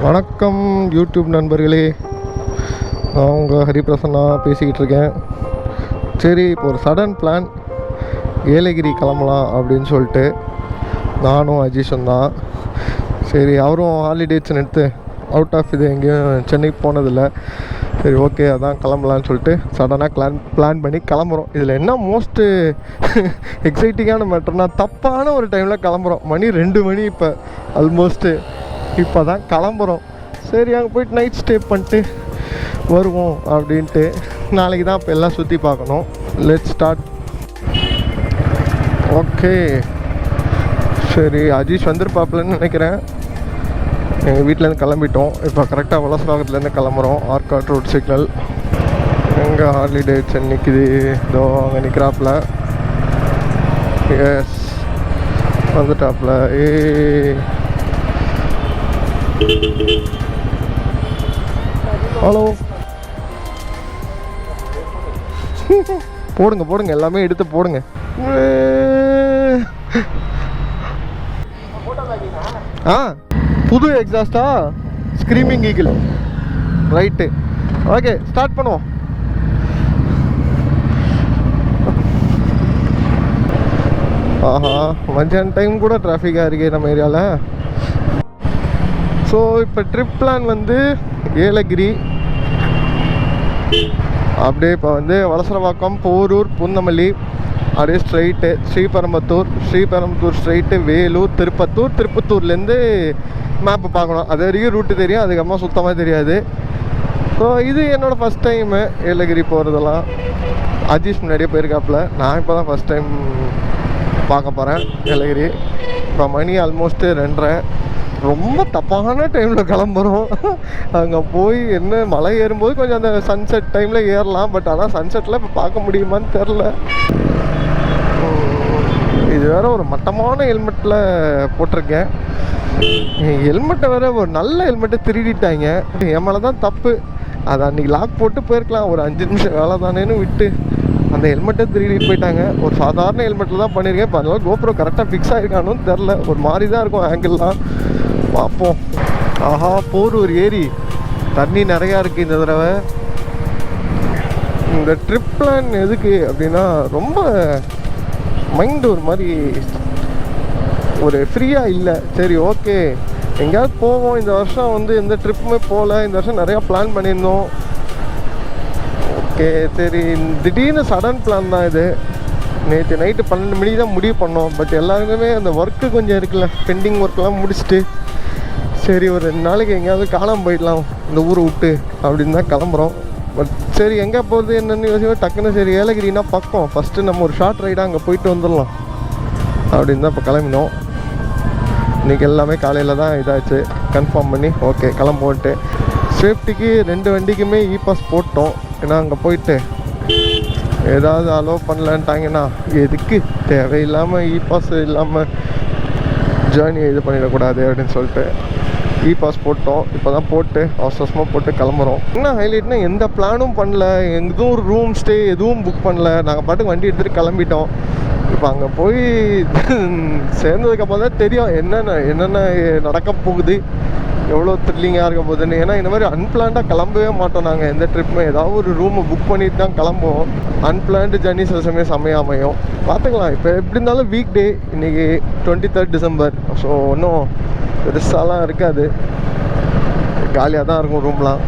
வணக்கம் யூடியூப் நண்பர்களே, நான் உங்கள் ஹரிபிரசன்னா பேசிக்கிட்டு இருக்கேன். சரி, இப்போ ஒரு சடன் பிளான், ஏலகிரி கிளம்பலாம் அப்படின்னு சொல்லிட்டு நானும் அஜீஷும் தான். சரி, அவரும் ஹாலிடேஸ் எடுத்து அவுட் ஆஃப் இது எங்கேயும் சென்னைக்கு போனதில்லை. சரி, ஓகே, அதான் கிளம்பலான்னு சொல்லிட்டு சடனாக பிளான் பண்ணி கிளம்புறோம். இதில் என்ன மோஸ்ட்டு எக்ஸைட்டிங்கான மேட்டர்னால், தப்பான ஒரு டைமில் கிளம்புறோம். மணி 2 மணி இப்போ ஆல்மோஸ்ட்டு. இப்போ தான் கிளம்புறோம். சரி, அங்கே போய்ட்டு நைட் ஸ்டே பண்ணிட்டு வருவோம் அப்படின்ட்டு. நாளைக்கு தான் இப்போ எல்லாம் சுற்றி பார்க்கணும். Let's start. ஓகே, சரி, அஜீஷ் வந்திருப்பாப்புலன்னு நினைக்கிறேன். எங்கள் வீட்டிலேருந்து கிளம்பிட்டோம். இப்போ கரெக்டாக வலசராகத்துலேருந்து கிளம்புறோம். Arcot road signal. எங்கே ஹாலிடே நிற்கிது, இதோ அங்கே நிற்கிறாப்புல. எஸ், வந்துட்டாப்புல. ஹலோ, போடுங்க போடுங்க, எல்லாமே எடுத்து போடுங்க. ஆ, புது எக்ஸாஸ்டா, screaming eagle. Right, okay, start பண்ணுவோம். ஆஹா, மத்தியான டைம் கூட டிராஃபிக்காக இருக்கே நம்ம ஏரியாவில். ஸோ இப்போ ட்ரிப் பிளான் வந்து ஏலகிரி, அப்படியே இப்போ வந்து வலசரவாக்கம், போரூர், பூந்தமல்லி, அப்படியே ஸ்ட்ரைட்டு ஸ்ரீபெரும்புத்தூர் ஸ்ட்ரைட்டு வேலூர், திருப்பத்தூர்லேருந்து மேப்பு பார்க்கணும். அது வரைக்கும் ரூட்டு தெரியும், அதுக்கப்புறமா சுத்தமாக தெரியாது. ஸோ இது என்னோடய ஃபஸ்ட் டைமு ஏலகிரி போகிறதெல்லாம். அஜீஷ் முன்னாடியே போயிருக்காப்புல. நான் இப்போ தான் ஃபஸ்ட் டைம் பார்க்க போகிறேன் ஏலகிரி. இப்போ மணி ஆல்மோஸ்ட்டு 2:30. ரொம்ப தப்பான டைமில் கிளம்புறோம். அங்கே போய் என்ன மலை ஏறும்போது கொஞ்சம் அந்த சன்செட் டைமில் ஏறலாம். பட் ஆனால் சன்செட்டில் இப்போ பார்க்க முடியுமான்னு தெரில. இது வேறு ஒரு மட்டமான ஹெல்மெட்டில் போட்டிருக்கேன். ஹெல்மெட்டை வேறு ஒரு நல்ல ஹெல்மெட்டை திருடிட்டாங்க. என் மேலே தான் தப்பு. அதை அன்றைக்கி லாக் போட்டு போயிருக்கலாம். ஒரு 5 நிமிஷம் வேலை தானேன்னு விட்டு அந்த ஹெல்மெட்டை திருடிட்டு போயிட்டாங்க. ஒரு சாதாரண ஹெல்மெட்டில் தான் பண்ணியிருக்கேன். இப்போ அதனால கோப்ரோ கரெக்டாக ஃபிக்ஸ் ஆகிருக்கானு தெரில. ஒரு மாதிரி தான் இருக்கும் ஆங்கிள்லாம். பார்ப்போம். ஆஹா, போரூர் ஏரி தண்ணி நிறையா இருக்குது இந்த தடவை. இந்த ட்ரிப் பிளான் எதுக்கு அப்படின்னா, ரொம்ப மைண்டு ஒரு மாதிரி ஒரு ஃப்ரீயாக இல்லை. சரி, ஓகே, எங்கேயாவது போவோம். இந்த வருஷம் வந்து எந்த ட்ரிப்புமே போகல. இந்த வருஷம் நிறையா பிளான் பண்ணியிருந்தோம். ஓகே, சரி, திடீர்னு சடன் பிளான் தான் இது. நேற்று நைட்டு 12 மணிக்கு தான் முடிவு பண்ணோம். பட் எல்லாருக்குமே அந்த ஒர்க்கு கொஞ்சம் இருக்குல்ல, பெண்டிங் ஒர்க்கெலாம் முடிச்சுட்டு சரி ஒரு 2 நாளைக்கு எங்கேயாவது காணாமல் போயிடலாம் இந்த ஊரை விட்டு அப்படின்னு தான் கிளம்புறோம். பட் சரி, எங்கே போகிறது என்னென்னு யோசிப்போம். டக்குன்னு சரி, ஏலகிரினா பக்கம், ஃபஸ்ட்டு நம்ம ஒரு ஷார்ட் ரைடாக அங்கே போயிட்டு வந்துடலாம் அப்படின்னு தான் இப்போ கிளம்பினோம். இன்றைக்கி எல்லாமே காலையில் தான் இதாச்சு, கன்ஃபார்ம் பண்ணி ஓகே கிளம்போன்ட்டு. சேஃப்டிக்கு 2 வண்டிக்குமே பாஸ் போட்டோம். ஏன்னா அங்கே போயிட்டு ஏதாவது அலோவ் பண்ணலான்ட்டாங்கன்னா எதுக்கு தேவையில்லாமல் பாஸ் இல்லாமல் ஜேர்னியை இது பண்ணிடக்கூடாது அப்படின்னு சொல்லிட்டு பாஸ் போட்டோம். இப்போ தான் போட்டு அவசரமாக போட்டு கிளம்புறோம். என்ன ஹைலைட்னா, எந்த பிளானும் பண்ணல, எதுவும் ஒரு ரூம் ஸ்டே எதுவும் புக் பண்ணல. நாங்கள் பாட்டுக்கு வண்டி எடுத்துகிட்டு கிளம்பிட்டோம். இப்போ அங்கே போய் சேர்ந்ததுக்கப்புறம் தான் தெரியும் என்னென்ன நடக்க போகுது, எவ்வளோ த்ரில்லிங்காக இருக்க போகுதுன்னு. ஏன்னா இந்த மாதிரி அன்பிளான்டாக கிளம்பவே மாட்டோம் நாங்கள். எந்த ட்ரிப்புமே ஏதாவது ஒரு ரூமை புக் பண்ணிட்டு தான் கிளம்புவோம். அன்பிளான்டு ஜர்னி சில சமயம் செம்மையாமையும் பார்த்துக்கலாம். இப்போ எப்படி இருந்தாலும் வீக் டே, இன்றைக்கி 23 டிசம்பர். ஸோ ஒன்றும் பெருசாலாம் இருக்காது, காலியாக தான் இருக்கும் ரூம்லாம்.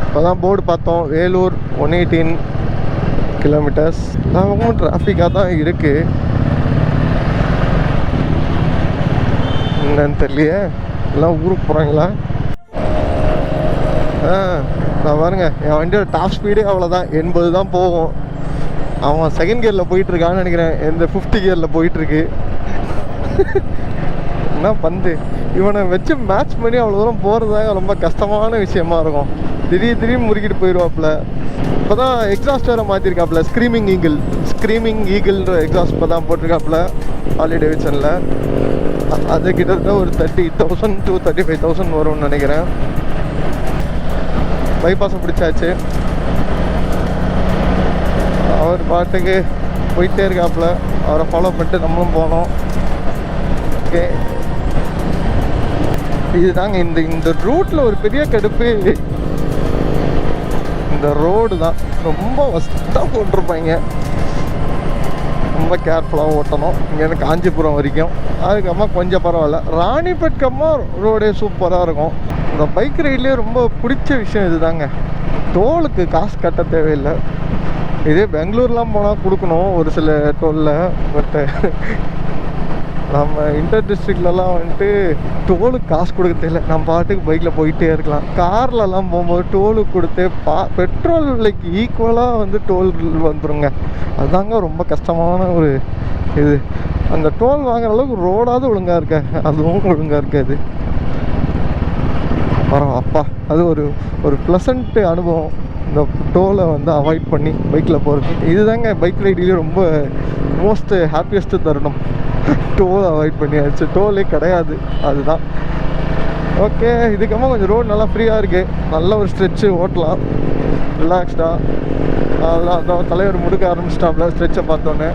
இப்போ தான் போர்டு பார்த்தோம், வேலூர் 118 கிலோமீட்டர்ஸ். நாமும் டிராஃபிக்காக தான் இருக்குது. என்னன்னு தெரியலையே, எல்லாம் ஊருக்கு போகிறாங்களா? நான் பாருங்க, என் வண்டியோட டாப் ஸ்பீடே அவ்வளோதான், 80 தான் போகும். அவன் செகண்ட் கியரில் போயிட்டுருக்கான்னு நினைக்கிறேன், எந்த 5th கியரில் போயிட்டுருக்கு. என்ன பந்து, இவனை வச்சு மேட்ச் பண்ணி அவ்வளோ தூரம் போகிறதாங்க ரொம்ப கஷ்டமான விஷயமா இருக்கும். திடீர்னு முறுக்கிட்டு போயிடுவாப்புல. இப்போ தான் எக்ஸாஸ்ட் வேறு மாற்றிருக்காப்புல, ஸ்க்ரீமிங் ஈகிள்ன்ற எக்ஸாஸ்ட் இப்போ தான் போட்டிருக்காப்புல ஹார்லி டேவிட்சனில். அது கிட்டத்தட்ட ஒரு 30,000 to 35,000 வரும்னு நினைக்கிறேன். பைபாஸை பிடிச்சாச்சு. அவர் பாட்டுக்கு போயிட்டே இருக்காப்புல, அவரை ஃபாலோ பண்ணிட்டு நம்மளும் போனோம். ஓகே, இதுதாங்க இந்த ரூட்டில் ஒரு பெரிய கடுப்பு. இந்த ரோடு தான் ரொம்ப வஸ்ட்டாக போட்டிருப்பாங்க. ரொம்ப கேர்ஃபுல்லாக ஓட்டணும். இங்கேருந்து காஞ்சிபுரம் வரைக்கும். அதுக்கப்புறமா கொஞ்சம் பரவாயில்ல. ராணிப்பேட்கம்மா ரோடே சூப்பராக இருக்கும். இந்த பைக் ரைட்லேயே ரொம்ப பிடிச்ச விஷயம் இது தாங்க. டோலுக்கு காசு கட்ட தேவையில்லை. இதே பெங்களூர்லாம் போனால் கொடுக்கணும் ஒரு சில டோலில். பட்டு நம்ம இன்டர் டிஸ்ட்ரிக்ட்லலாம் வந்துட்டு டோலுக்கு காசு கொடுக்க தெரியல. நம்ம பாட்டுக்கு பைக்கில் போயிட்டே இருக்கலாம். கார்லலாம் போகும்போது டோலுக்கு கொடுத்து பெட்ரோல் விலைக்கு ஈக்குவலாக வந்து டோல் வந்துடுங்க. அதுதாங்க ரொம்ப கஷ்டமான ஒரு இது. அந்த டோல் வாங்குற அளவுக்கு ரோடாவது ஒழுங்காக இருக்க, அதுவும் ஒழுங்காக இருக்காது. அப்பா அது ஒரு ப்ளசண்ட் அனுபவம். இந்த டோலை வந்து அவாய்ட் பண்ணி பைக்கில் போகிறது இதுதாங்க பைக் ரைடிலே ரொம்ப மோஸ்ட் ஹாப்பியஸ்ட்டு தருணம். டோல் அவாய்ட் பண்ணியாச்சு, டோலே கிடையாது. அதுதான் ஓகே. இதுக்கப்புறமா கொஞ்சம் ரோடு நல்லா ஃப்ரீயாக இருக்குது. நல்ல ஒரு ஸ்ட்ரெச்சு ஓட்டலாம் ரிலாக்ஸ்டாக. அதெல்லாம் அதான் தலைவர் முடுக்க ஆரம்பிச்சிட்டாப்ல ஸ்ட்ரெச்சை பார்த்தோன்னே.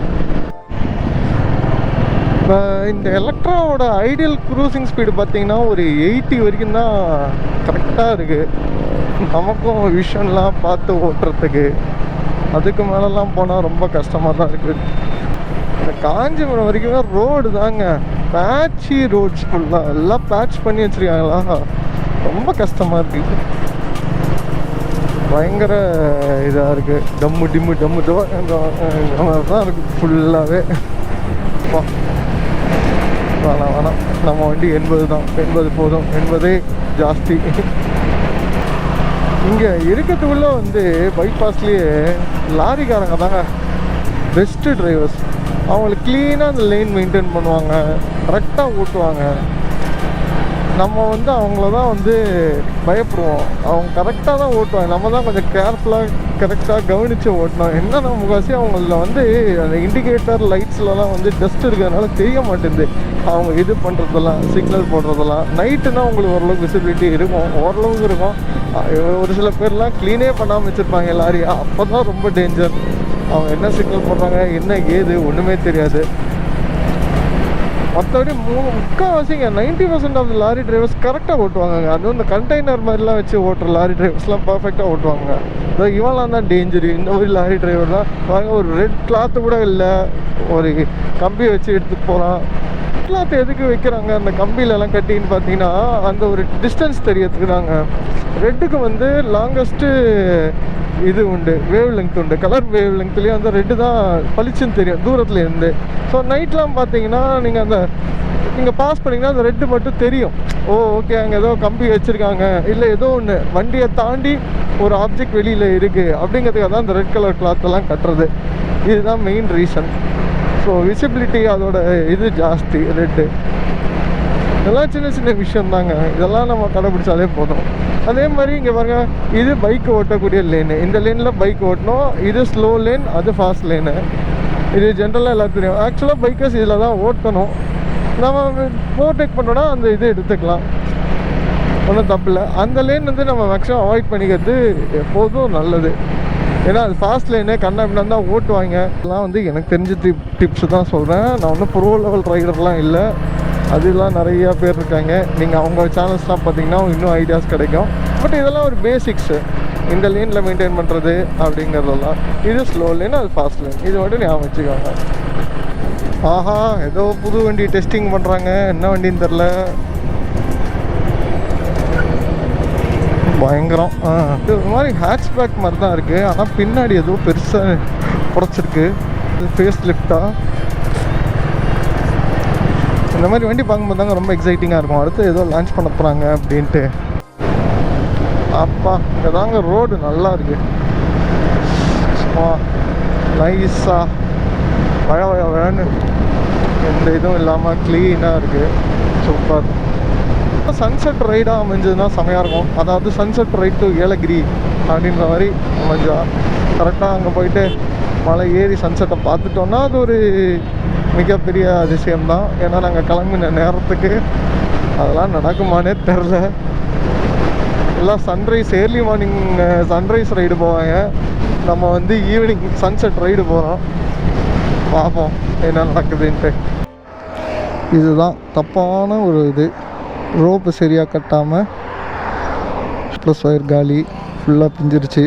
இப்போ இந்த எலக்ட்ராவோட ஐடியல் க்ரூசிங் ஸ்பீடு பார்த்தீங்கன்னா ஒரு 80 வரைக்கும் தான் கரெக்டாக இருக்குது. நமக்கும் விஷன்லாம் பார்த்து ஓட்டுறதுக்கு. அதுக்கு மேலெலாம் போனால் ரொம்ப கஷ்டமாக தான் இருக்குது. இந்த காஞ்சிபுரம் வரைக்குமே ரோடு தாங்க பேட்சி ரோட்ஸ். ஃபுல்லாக எல்லாம் பேட்ச் பண்ணி வச்சுருக்காங்களா, ரொம்ப கஷ்டமாக இருக்குது. பயங்கர இதாக இருக்குது. டம்மு டிம்மு டம்மு தான் இருக்குது ஃபுல்லாகவே. வேணாம் நம்ம வண்டி 80 தான். 80 போதும். 80 ஜாஸ்தி. இங்கே இருக்கிறதுக்குள்ளே வந்து பைபாஸ்லேயே லாரிக்காரங்க தாங்க பெஸ்ட்டு டிரைவர்ஸ். அவங்களுக்கு க்ளீனாக அந்த லைன் மெயின்டைன் பண்ணுவாங்க, கரெக்டாக ஓட்டுவாங்க. நம்ம வந்து அவங்கள தான் வந்து பயப்படுவோம். அவங்க கரெக்டாக தான் ஓட்டுவாங்க. நம்ம தான் கொஞ்சம் கேர்ஃபுல்லாக கரெக்டாக கவனித்து ஓட்டணும். என்னன்னா முக்காசி அவங்கள வந்து அந்த இண்டிகேட்டர் லைட்ஸ்லலாம் வந்து டஸ்ட் இருக்கிறதுனால தெரிய மாட்டேங்குது. அவங்க இது பண்ணுறதெல்லாம் சிக்னல் போடுறதெல்லாம். நைட்டுனா உங்களுக்கு ஓரளவுக்கு விசிபிலிட்டி இருக்கும், ஓரளவுக்கு இருக்கும். ஒரு சில பேர்லாம் க்ளீனே பண்ணாமல் வச்சுருப்பாங்க லாரி. அப்போ தான் ரொம்ப டேஞ்சர். அவங்க என்ன சிக்னல் போடுறாங்க என்ன ஏது ஒன்றுமே தெரியாது. மற்றபடி முக்கால்வாசிங்க 90% ஆஃப் லாரி டிரைவர்ஸ் கரெக்டாக ஓட்டுவாங்க. அதுவும் இந்த கண்டெய்னர் மாதிரிலாம் வச்சு ஓட்டுற லாரி டிரைவர்ஸ்லாம் பர்ஃபெக்டாக ஓட்டுவாங்க. இதோ இவெல்லாம் தான் டேஞ்சரு. இந்த மாதிரி லாரி டிரைவர் தான் வாங்க. ஒரு ரெட் கிளாத்து கூட இல்லை, ஒரு கம்பி வச்சு எடுத்துகிட்டு போகிறான். கிளாத் எதுக்கு வைக்கிறாங்க அந்த கம்பியிலலாம் கட்டின்னு பார்த்தீங்கன்னா அந்த ஒரு டிஸ்டன்ஸ் தெரியறதுக்கு தாங்க. ரெட்டுக்கு வந்து லாங்கஸ்ட்டு இது உண்டு, வேவ் லெங்க் உண்டு. கலர் வேவ் லெங்க்லேயே அந்த ரெட்டு தான் பளிச்சுன்னு தெரியும் தூரத்தில் இருந்து. ஸோ நைட்லாம் பார்த்தீங்கன்னா நீங்கள் பாஸ் பண்ணிங்கன்னா அந்த ரெட்டு மட்டும் தெரியும். ஓகே அங்கே ஏதோ கம்பி வச்சுருக்காங்க, இல்லை ஏதோ ஒன்று வண்டியை தாண்டி ஒரு ஆப்ஜெக்ட் வெளியில் இருக்குது அப்படிங்கிறதுக்காக தான் அந்த ரெட் கலர் கிளாத்தெல்லாம் கட்டுறது. இதுதான் மெயின் ரீசன். ஸோ விசிபிலிட்டி அதோட இது ஜாஸ்தி ரெட்டு. இதெல்லாம் சின்ன சின்ன விஷயந்தாங்க. இதெல்லாம் நம்ம கடைப்பிடிச்சாலே போதும். அதே மாதிரி இங்கே பாருங்க, இது பைக் ஓட்டக்கூடிய லேனு. இந்த லேனில் பைக் ஓட்டணும். இது ஸ்லோ லேன், அது ஃபாஸ்ட் லேனு. இது ஜென்ரலாக எல்லாத்துக்கும் தெரியும். ஆக்சுவலாக பைக்கர்ஸ் இதில் தான் ஓட்டணும். நம்ம ஓவர்டேக் பண்ணோன்னா அந்த இது எடுத்துக்கலாம், ஒன்றும் தப்பு இல்லை. அந்த லேன் வந்து நம்ம மேக்ஸிமம் அவாய்ட் பண்ணிக்கிறது எப்போதும் நல்லது. ஏன்னா அது ஃபாஸ்ட் லேனு கண்ணா தான் ஓட்டுவாங்க. இதெல்லாம் வந்து எனக்கு தெரிஞ்ச டிப்ஸு தான் சொல்கிறேன். நான் ஒன்றும் ப்ரோ லெவல் ரைடர்லாம் இல்லை. அதெல்லாம் நிறையா பேர் இருக்காங்க. நீங்கள் அவங்க சேனல்ஸ்லாம் பார்த்தீங்கன்னா இன்னும் ஐடியாஸ் கிடைக்கும். பட் இதெல்லாம் ஒரு பேசிக்ஸு. இந்த லேனில் மெயின்டைன் பண்ணுறது அப்படிங்கிறதெல்லாம். இது ஸ்லோ லேன், அது ஃபாஸ்ட் லேன். இது மட்டும் ஞாபகம் வச்சுக்கோங்க. ஆஹா, ஏதோ புது வண்டி டெஸ்டிங் பண்ணுறாங்க. என்ன வண்டின்னு தெரில, பயங்கரம். இது ஒரு மாதிரி ஹேட்ச்பேக் மாதிரி தான் இருக்குது. ஆனால் பின்னாடி ஏதோ பெருசாக புடச்சிருக்கு. ஃபேஸ் லிஃப்டாக இந்த மாதிரி வண்டி பார்க்கும்போது தாங்க ரொம்ப எக்ஸைட்டிங்காக இருக்கும். அடுத்து ஏதோ லான்ச் பண்ண போகிறாங்க அப்படின்ட்டு. அப்பா இங்கே தாங்க ரோடு நல்லா இருக்குது. சும்மா நைஸாக வேணும், எந்த இதுவும் இல்லாமல் க்ளீனாக இருக்குது. சூப்பர். சன்செட் ரைடாக அமைஞ்சதுன்னா செமையாக இருக்கும். அதாவது சன்செட் ரைட் டு ஏலகிரி அப்படின்ற மாதிரி அமைஞ்சா கரெக்டாக அங்கே போயிட்டு மலை ஏறி சன்செட்டை பார்த்துட்டோன்னா அது ஒரு மிகப்பெரிய அதிசயம்தான். ஏன்னா நாங்கள் கிளம்பின நேரத்துக்கு அதெல்லாம் நடக்குமானே தெரில. எல்லாம் sunrise, early morning sunrise ride போவாங்க. நம்ம வந்து ஈவினிங் சன்செட் ரைடு போகிறோம். பார்ப்போம் என்ன நடக்குதுன்ட்டு. இதுதான் தப்பான ஒரு இது. ரோப்பு சரியாக கட்டாமல் ப்ளஸ் ஒயர் காலி ஃபுல்லாக பிஞ்சிருச்சு,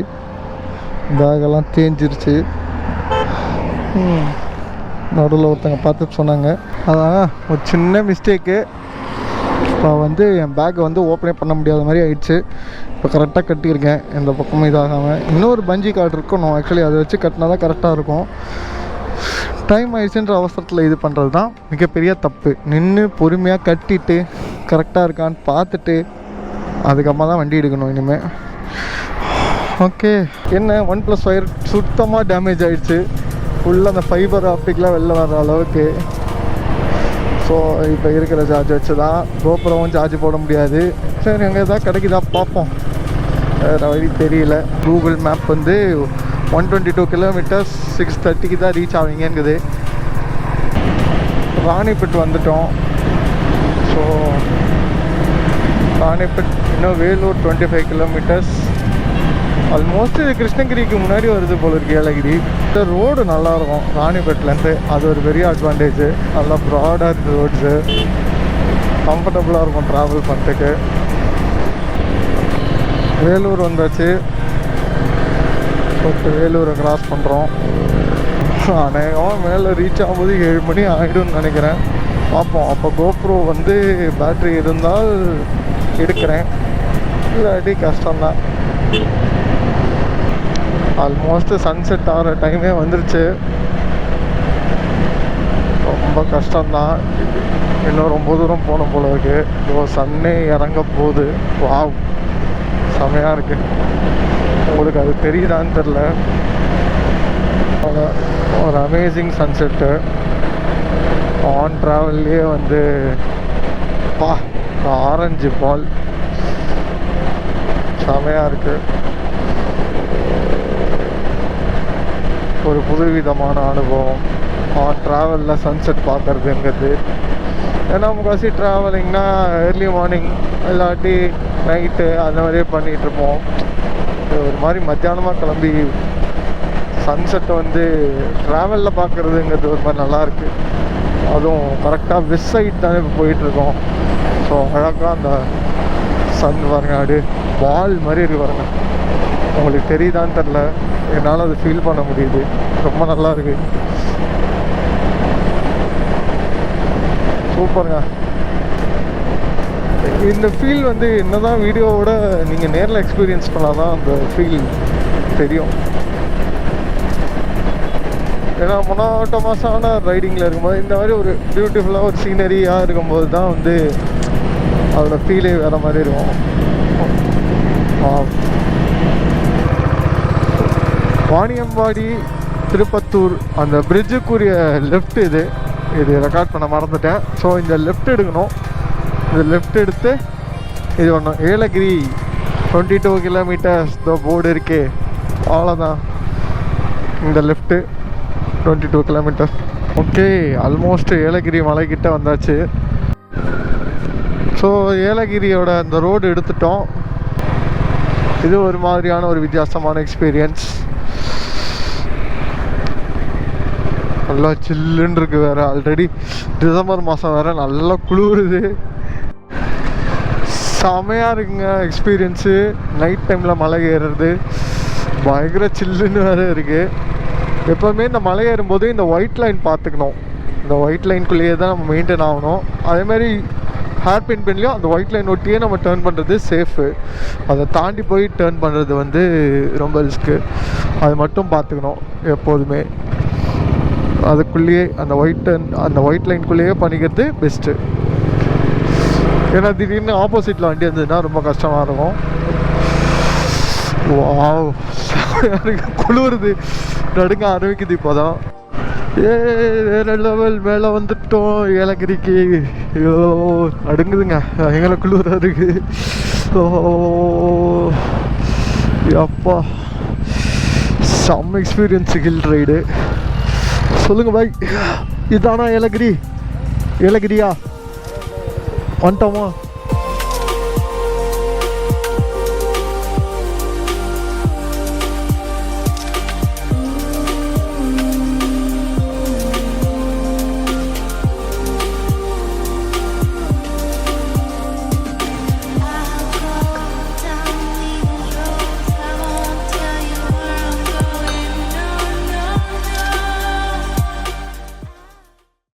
பேகெல்லாம் தேஞ்சிருச்சு. நடுவில் ஒருத்தங்க பார்த்துட்டு சொன்னாங்க, அதான் ஒரு சின்ன மிஸ்டேக்கு. இப்போ வந்து என் பேக்கை வந்து ஓப்பனே பண்ண முடியாத மாதிரி ஆயிடுச்சு. இப்போ கரெக்டாக கட்டியிருக்கேன், எந்த பக்கமும் இதாகாமல். இன்னொரு பஞ்சி கார்டு இருக்கணும், ஆக்சுவலி அதை வச்சு கட்டினா தான் கரெக்டாக இருக்கும். டைம் ஆயிடுச்சுன்ற அவசரத்தில் இது பண்ணுறது தான் மிகப்பெரிய தப்பு. நின்று பொறுமையாக கட்டிட்டு கரெக்டாக இருக்கான்னு பார்த்துட்டு அதுக்கப்புறமா தான் வண்டி எடுக்கணும் இனிமேல். ஓகே, என்ன OnePlus ஒயர் சுத்தமாக டேமேஜ் ஆகிடுச்சு. ஃபுல்லாக அந்த ஃபைபர் ஆப்டிக்லாம் வெளில வர அளவுக்கு. ஸோ இப்போ இருக்கிற சார்ஜ் வச்சு தான் கோபுரமும் சார்ஜ் போட முடியாது. சரி, அங்கே எதாவது கிடைக்குதா பார்ப்போம், வேறு வழி தெரியல. கூகுள் மேப் வந்து 122 கிலோமீட்டர்ஸ் 6:30க்கு தான் ரீச் ஆவீங்கங்குது. ராணிப்பேட் வந்துட்டோம். ஸோ ராணிப்பேட் இன்னும் வேலூர் 25 கிலோமீட்டர்ஸ். ஆல்மோஸ்ட் இது கிருஷ்ணகிரிக்கு முன்னாடி வருது போல இருக்கு ஏலகிரி. இந்த ரோடு நல்லாயிருக்கும் ராணிப்பேட்லேருந்து, அது ஒரு பெரிய அட்வான்டேஜு. நல்லா ப்ராடாக இருக்குது ரோட்ஸு, கம்ஃபர்டபுளாக இருக்கும் ட்ராவல் பண்ணுறதுக்கு. வேலூர் வந்தாச்சு. வேலூரை கிராஸ் பண்ணுறோம். அநேகமாக மேலே ரீச் ஆகும்போது 7 மணி ஆகிடும்னு நினைக்கிறேன். பார்ப்போம். அப்போ கோப்ரோ வந்து பேட்ரி இருந்தால் எடுக்கிறேன், இல்லாட்டி கஷ்டம்தான். ஆல்மோஸ்ட்டு சன்செட் ஆகிற டைமே வந்துருச்சு. ரொம்ப கஷ்டம்தான். இன்னும் ரொம்ப தூரம் போன போல இருக்குது. இப்போ சன்னே இறங்க போகுது. வாவ், செமையாக இருக்குது. உங்களுக்கு அது தெரியுதான்னு தெரில, ஒரு அமேசிங் சன்செட்டு. ஆன் ட்ராவல்லே வந்து ஆரஞ்சு பால் செமையாக இருக்குது. ஒரு புதுவிதமான அனுபவம் ஆன் ட்ராவலில் சன்செட் பார்க்குறதுங்கிறது. ஏன்னா முக்காசி ட்ராவலிங்னா ஏர்லி மார்னிங் இல்லாட்டி நைட்டு அந்த மாதிரியே பண்ணிகிட்ருப்போம். ஒரு மாதிரி மத்தியானமாக கிளம்பி சன்செட்டை வந்து ட்ராவலில் பார்க்குறதுங்கிறது ஒரு மாதிரி நல்லாயிருக்கு. அதுவும் கரெக்டாக வெஸ்ட் சைட் தானே இப்போ போயிட்டுருக்கோம். ஸோ அழகாக அந்த சன் பாருங்க, அப்படியே பால் மாதிரி இருக்கு பாருங்க. உங்களுக்கு தெரியுதான்னு தெரில, என்னால் அது ஃபீல் பண்ண முடியுது. ரொம்ப நல்லா இருக்கு, சூப்பருங்க. இந்த ஃபீல் வந்து என்னதான் வீடியோவோட நீங்கள் நேரில் எக்ஸ்பீரியன்ஸ் பண்ணால் தான் அந்த ஃபீல் தெரியும். ஏன்னா மொனாட்டோமஸான ரைடிங்கில் இருக்கும்போது இந்த மாதிரி ஒரு பியூட்டிஃபுல்லாக ஒரு சீனரியாக இருக்கும்போது தான் வந்து அதோட ஃபீலே வேறு மாதிரி இருக்கும். வாணியம்பாடி திருப்பத்தூர் அந்த பிரிட்ஜுக்குரிய லெஃப்ட் இது ரெக்கார்ட் பண்ண மறந்துட்டேன். ஸோ இந்த லெஃப்ட் எடுக்கணும். இது லெஃப்ட் எடுத்து இது ஒன்றும் ஏலகிரி 22 கிலோமீட்டர்ஸ் போர்டு இருக்கே, அவ்வளோதான். இந்த left 22 kilometres. Okay, almost Yelagiri மலைக்கிட்ட வந்தாச்சு. ஸோ ஏலகிரியோட அந்த ரோடு எடுத்துட்டோம். இது ஒரு மாதிரியான ஒரு வித்தியாசமான எக்ஸ்பீரியன்ஸ். நல்லா சில்லுன்னு இருக்குது. வேறு ஆல்ரெடி டிசம்பர் மாதம் வேறு நல்லா குளிருது. செமையாக இருக்குங்க எக்ஸ்பீரியன்ஸு. நைட் டைமில் மலை ஏறுறது பயங்கர சில்லுன்னு வேறு இருக்குது. எப்போவுமே இந்த மலை ஏறும்போது இந்த ஒயிட் லைன் பார்த்துக்கணும். இந்த ஒயிட் லைனுக்குள்ளேயே தான் நம்ம மெயின்டைன் ஆகணும். அதேமாதிரி ஹேர் பின் பின்லேயும் அந்த ஒயிட் லைன் ஒட்டியே நம்ம டேர்ன் பண்ணுறது சேஃபு. அதை தாண்டி போய் டேர்ன் பண்ணுறது வந்து ரொம்ப ரிஸ்க்கு. அது மட்டும் பார்த்துக்கணும் எப்போதுமே. அதுக்குள்ளேயே அந்த ஒயிட் லைனுக்குள்ளேயே பண்ணிக்கிறது பெஸ்ட்டு. ஏன்னா திடீர்னு ஆப்போசிட்டில் வண்டி இருந்ததுன்னா ரொம்ப கஷ்டமாக இருக்கும். வாவ், குளிருது, நடுங்க ஆரம்பிக்குது இப்போ தான். வேற லெவல் மேலே வந்துட்டோம் ஏலகிரிக்கு. அடுங்குதுங்க, எங்களை குளிராக இருக்கு. அப்பா, செம்ம எக்ஸ்பீரியன்ஸ் ஹில் ரைடு. சொல்லுங்க பாய், இதானா ஏலகிரியா? வந்துட்டோமா?